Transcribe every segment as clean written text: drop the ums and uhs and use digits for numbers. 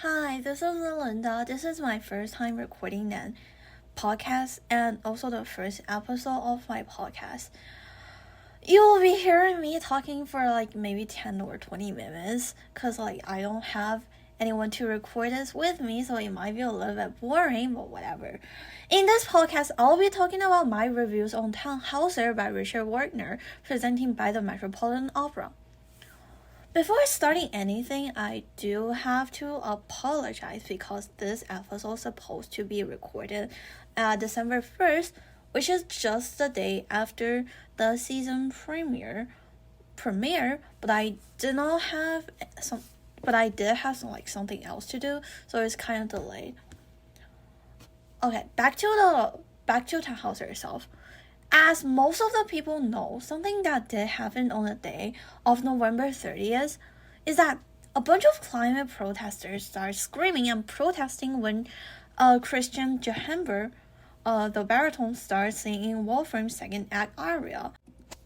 Hi, this is Linda. This is my first time recording a podcast and also the first episode of my podcast. You will be hearing me talking for maybe 10 or 20 minutes because I don't have anyone to record this with me, so it might be a little bit boring, but whatever. In this podcast, I'll be talking about my reviews on Tannhäuser by Richard Wagner, presented by the Metropolitan Opera. Before starting anything, I do have to apologize because this episode is supposed to be recorded December 1st, which is just the day after the season premiere, but I did have something else to do, so it's kind of delayed. Okay, back to Tannhäuser itself. As most of the people know, something that did happen on the day of November 30th is that a bunch of climate protesters started screaming and protesting when Christian Johanber, the baritone, started singing Wolfram's second act aria.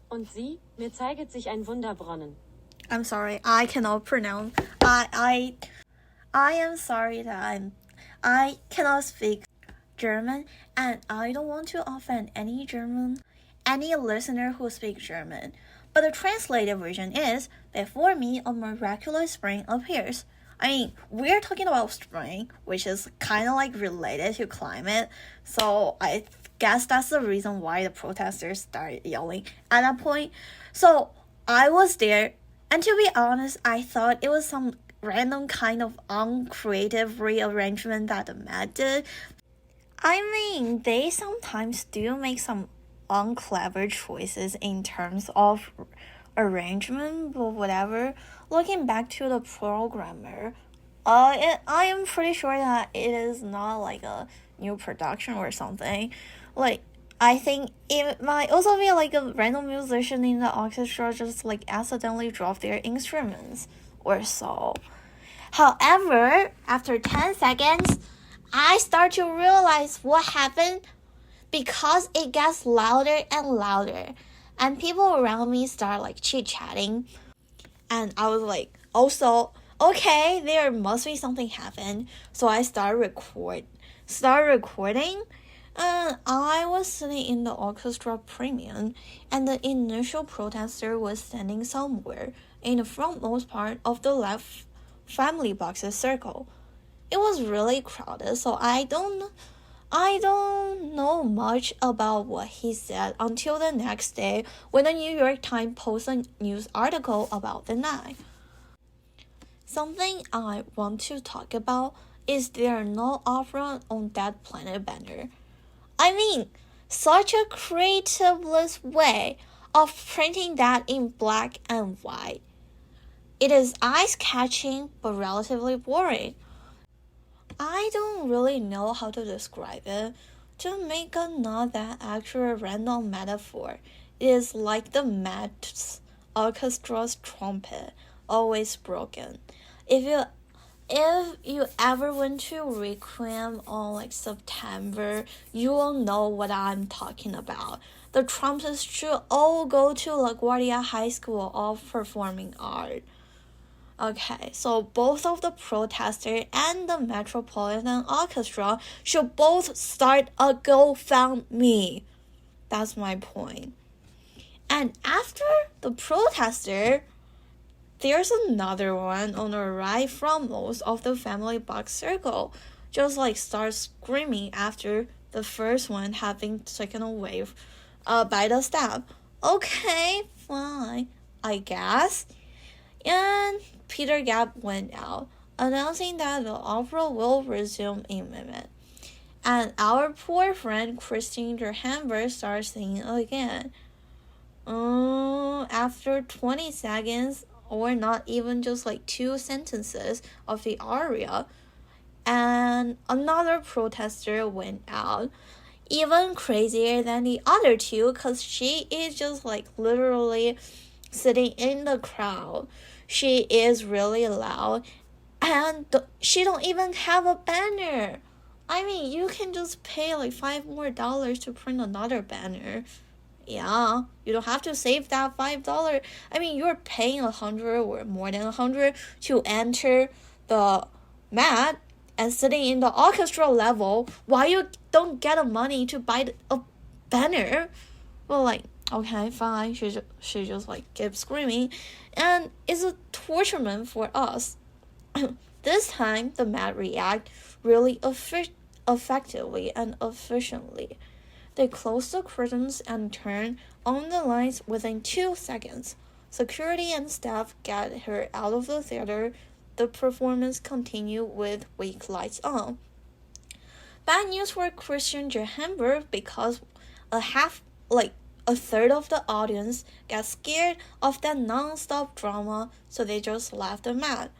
Und sie, mir zeiget sich ein Wunderbrunnen. I'm sorry, I cannot pronounce. I am sorry that I cannot speak German, and I don't want to offend any listener who speaks German. But the translated version is, before me a miraculous spring appears. I mean, we're talking about spring, which is kind of related to climate, so I guess that's the reason why the protesters started yelling at that point. So I was there, and to be honest, I thought it was some random kind of uncreative rearrangement that the Met did. I mean, they sometimes do make some unclever choices in terms of arrangement, but whatever. Looking back to the programmer, I am pretty sure that it is not a new production or something. I think it might also be a random musician in the orchestra just accidentally dropped their instruments or so. However, after 10 seconds, I start to realize what happened because it gets louder and louder, and people around me start chit-chatting, and I was also okay, there must be something happened. So I start recording, and I was sitting in the orchestra premium, and the initial protester was standing somewhere in the frontmost part of the left family boxes circle. It was really crowded, so I don't know much about what he said until the next day when the New York Times posted a news article about the night. Something I want to talk about is there no opera on that planet banner. I mean, such a creativist way of printing that in black and white. It is eye-catching but relatively boring. I don't really know how to describe it. To make a not that actual random metaphor, it is like the Met's orchestra's trumpet, always broken. If you ever went to Requiem on September, you will know what I'm talking about. The trumpets should all go to LaGuardia High School of Performing Art. Okay, so both of the protesters and the Metropolitan Orchestra should both start a GoFundMe. That's my point. And after the protester, there's another one on the right frontmost of the family box circle, just starts screaming after the first one had been taken away by the staff. Okay, fine, I guess. And Peter Gap went out, announcing that the opera will resume in a minute. And our poor friend Christine Johanber starts singing again. After 20 seconds, or not even just 2 sentences of the aria, and another protester went out, even crazier than the other two, because she is just literally sitting in the crowd. She is really loud, and she don't even have a banner. I mean, you can just pay $5 more to print another banner. Yeah, you don't have to save that $5. I mean, you're paying $100 or more than $100 to enter the mad and sitting in the orchestra level while you don't get the money to buy a banner. Well, like, okay, fine. She just like kept screaming, and it's a torturement for us. This time, the Met react really effectively and efficiently. They close the curtains and turn on the lights within 2 seconds. Security and staff get her out of the theater. The performance continued with weak lights on. Bad news for Christian Johanberg because a third of the audience got scared of that non-stop drama, so they just left the mat.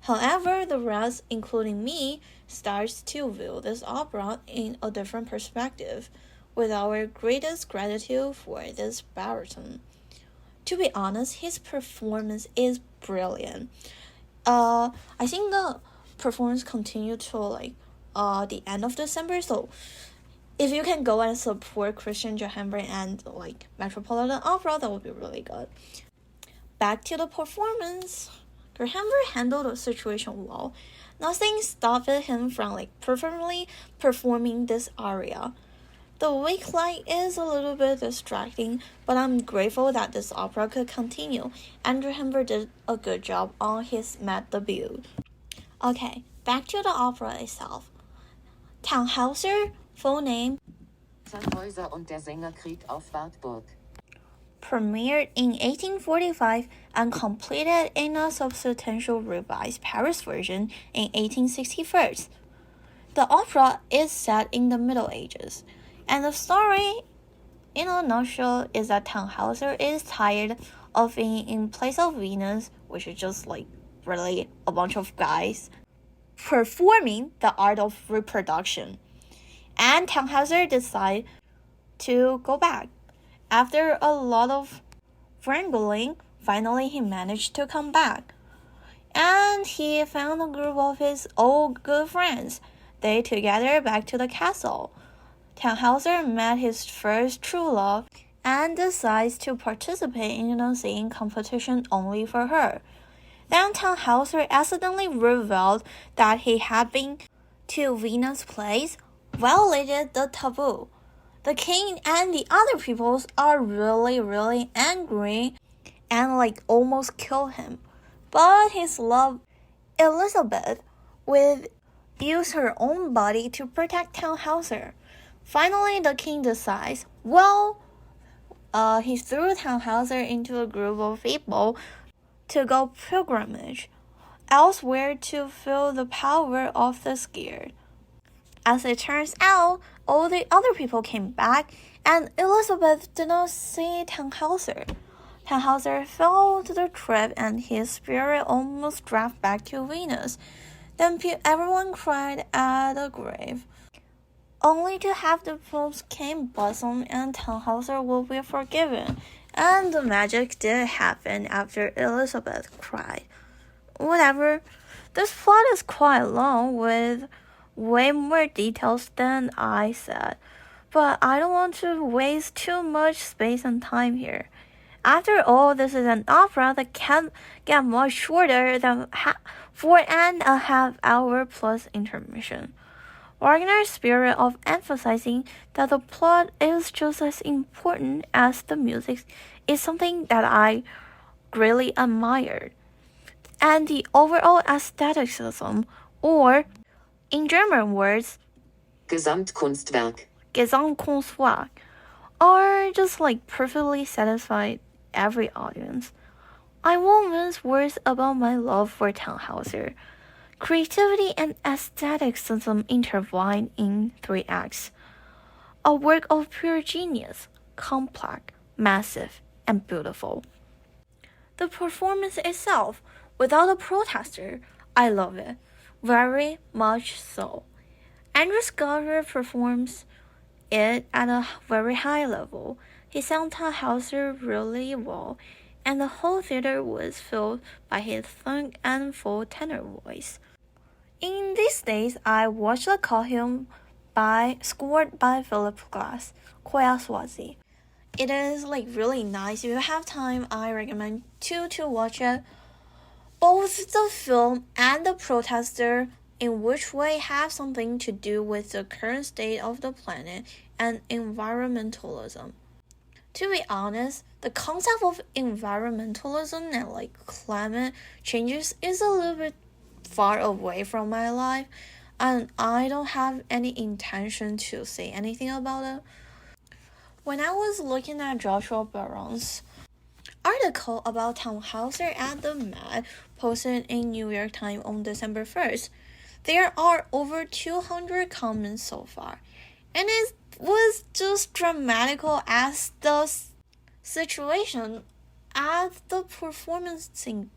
However, the rest, including me, starts to view this opera in a different perspective, with our greatest gratitude for this baritone. To be honest, his performance is brilliant. I think the performance continued till the end of December, so if you can go and support Christian Johanberg and Metropolitan Opera, that would be really good. Back to the performance. Johanberg handled the situation well. Nothing stopped him from perfectly performing this aria. The weak light is a little bit distracting, but I'm grateful that this opera could continue, and Johanberg did a good job on his Met debut. Okay, back to the opera itself. Tannhäuser, full name, Tannhäuser und der Sängerkrieg auf Wartburg. Premiered in 1845 and completed in a substantial revised Paris version in 1861. The opera is set in the Middle Ages, and the story, in a nutshell, is that Tannhäuser is tired of being in place of Venus, which is just really a bunch of guys, performing the art of reproduction. And Tannhäuser decides to go back. After a lot of wrangling, finally he managed to come back. And he found a group of his old good friends. They together back to the castle. Tannhäuser met his first true love and decides to participate in a singing competition only for her. Then Tannhäuser accidentally revealed that he had been to Venus' place, violated the taboo. The king and the other peoples are really, really angry and almost kill him. But his love, Elizabeth, would use her own body to protect Tannhäuser. Finally, the king decides, he threw Tannhäuser into a group of people to go pilgrimage elsewhere to feel the power of the skier. As it turns out, all the other people came back, and Elizabeth did not see Tannhäuser. Tannhäuser fell to the trap, and his spirit almost drove back to Venus. Then everyone cried at the grave, only to have the popes came blossom and Tannhäuser will be forgiven. And the magic did happen after Elizabeth cried. Whatever. This plot is quite long with way more details than I said, but I don't want to waste too much space and time here. After all, this is an opera that can't get much shorter than 4.5 hour plus intermission. Wagner's spirit of emphasizing that the plot is just as important as the music is something that I greatly admired. And the overall aestheticism, or in German words, Gesamtkunstwerk, Gesamtkunstwerk, are just perfectly satisfied every audience. I won't mince words about my love for Tannhäuser. Creativity and aestheticism intertwine in 3 acts. A work of pure genius, complex, massive, and beautiful. The performance itself, without a protester, I love it. Very much so. Andrew Scott performs it at a very high level. He sang Tannhäuser really well, and the whole theater was filled by his thick and full tenor voice. In these days, I watched the Costume scored by Philip Glass, Koya Swazi. It is really nice. If you have time, I recommend to watch it. Both the film and the Protestor in which way have something to do with the current state of the planet and environmentalism. To be honest, the concept of environmentalism and climate changes is a little bit far away from my life, and I don't have any intention to say anything about it. When I was looking at Joshua Barron's article about Tannhäuser at the Met posted in New York Times on December 1st, there are over 200 comments so far, and it was just dramatical as the situation at the performing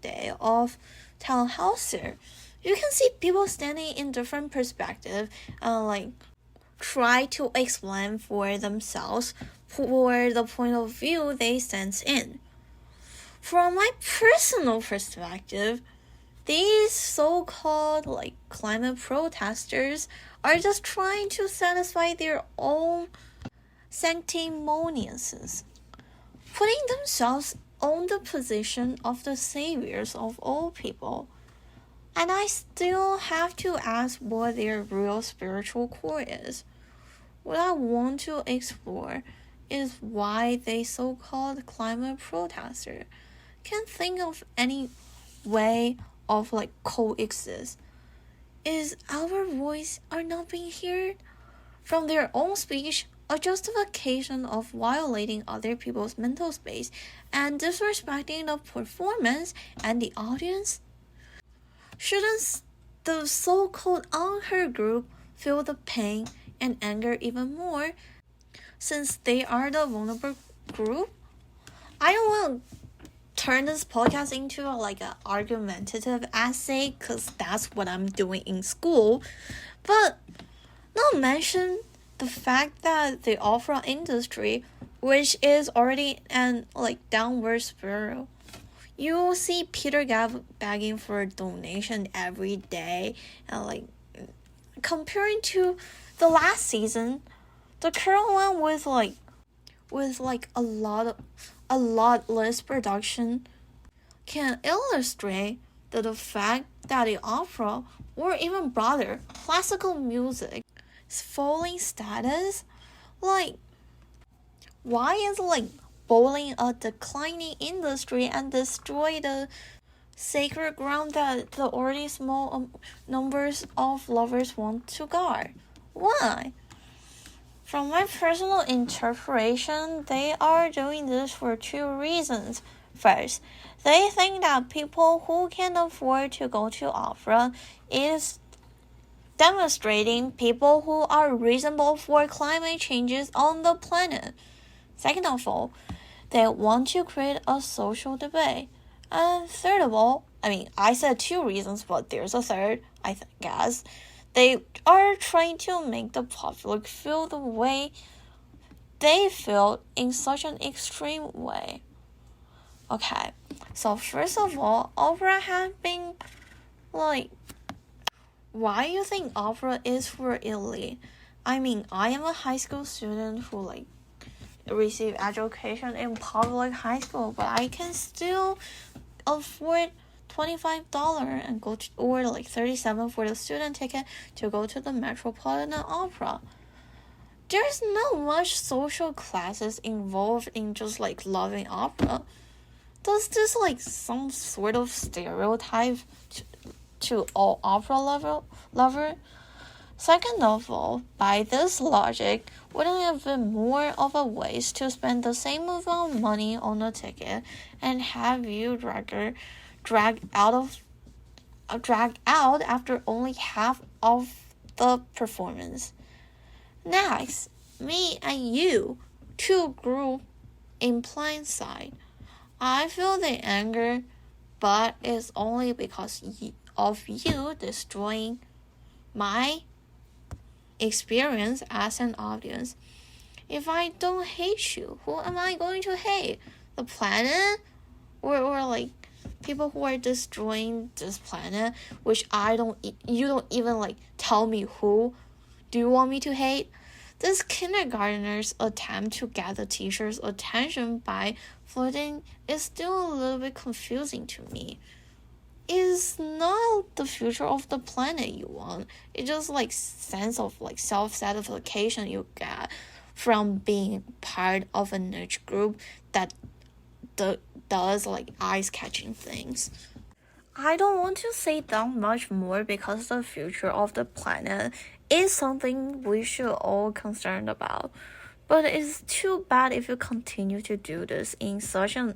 day of Tannhäuser. You can see people standing in different perspectives and try to explain for themselves for the point of view they sense in. From my personal perspective, these so-called climate protesters are just trying to satisfy their own sanctimoniouses, putting themselves on the position of the saviors of all people. And I still have to ask what their real spiritual core is. What I want to explore is why they so-called climate protesters can't think of any way of coexist. Is our voice are not being heard? From their own speech, a justification of violating other people's mental space and disrespecting the performance and the audience? Shouldn't the so-called unheard group feel the pain and anger even more, since they are the vulnerable group? I don't want to turn this podcast into an argumentative essay, because that's what I'm doing in school, but not mention the fact that the opera industry, which is already an downward spiral. You will see Peter begging for a donation every day, and comparing to the last season, the current one with a lot less production can illustrate that the fact that the opera, or even broader, classical music is falling status. Why is bowling a declining industry and destroy the sacred ground that the already small numbers of lovers want to guard? Why? From my personal interpretation, they are doing this for two reasons. First, they think that people who can afford to go to opera is demonstrating people who are reasonable for climate changes on the planet. Second of all, they want to create a social debate. And third of all, I said two reasons, but there's a third, I guess. They are trying to make the public feel the way they feel in such an extreme way. Okay, so first of all, opera has been why do you think opera is for elite? I am a high school student who receive education in public high school, but I can still afford $25 and go to, or $37 for the student ticket to go to the Metropolitan Opera. There's not much social classes involved in just loving opera. Does this some sort of stereotype to all opera lover? Second of all, by this logic, wouldn't it have been more of a waste to spend the same amount of money on a ticket and have you dragged out after only half of the performance? Next, me and you, two group in plain sight. I feel the anger, but it's only because of you destroying my experience as an audience. If I don't hate you, who am I going to hate? The planet? Or people who are destroying this planet, which you don't even tell me who. Do you want me to hate? This kindergartner's attempt to get the teacher's attention by flirting is still a little bit confusing to me. is not the future of the planet you want. It's just like sense of like self-satisfaction you get from being part of a niche group that does like eyes-catching things. I don't want to say that much more because the future of the planet is something we should all concerned about. But it's too bad if you continue to do this in such an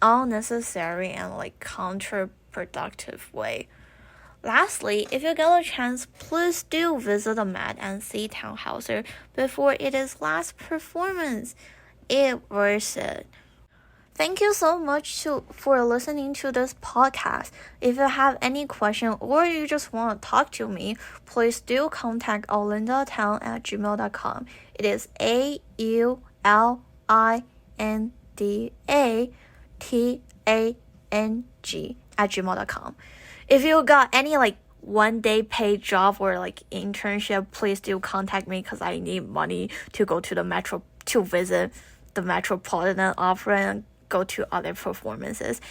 unnecessary and like counterproductive way. Lastly, if you get a chance, please do visit the Met and see Tannhäuser before its last performance. It worth it. Thank you so much for listening to this podcast. If you have any question or you just want to talk to me, please do contact aulindatang at gmail.com. It is aulindatang at gmail.com. If you got any like 1-day paid job or like internship, please do contact me because I need money to go to visit the Metropolitan Opera and go to other performances.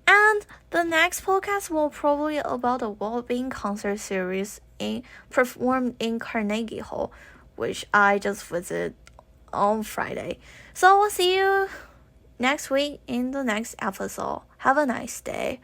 And the next podcast will probably about the well-being concert series performed in Carnegie Hall, which I just visited on Friday. So I'll see you next week in the next episode. Have a nice day.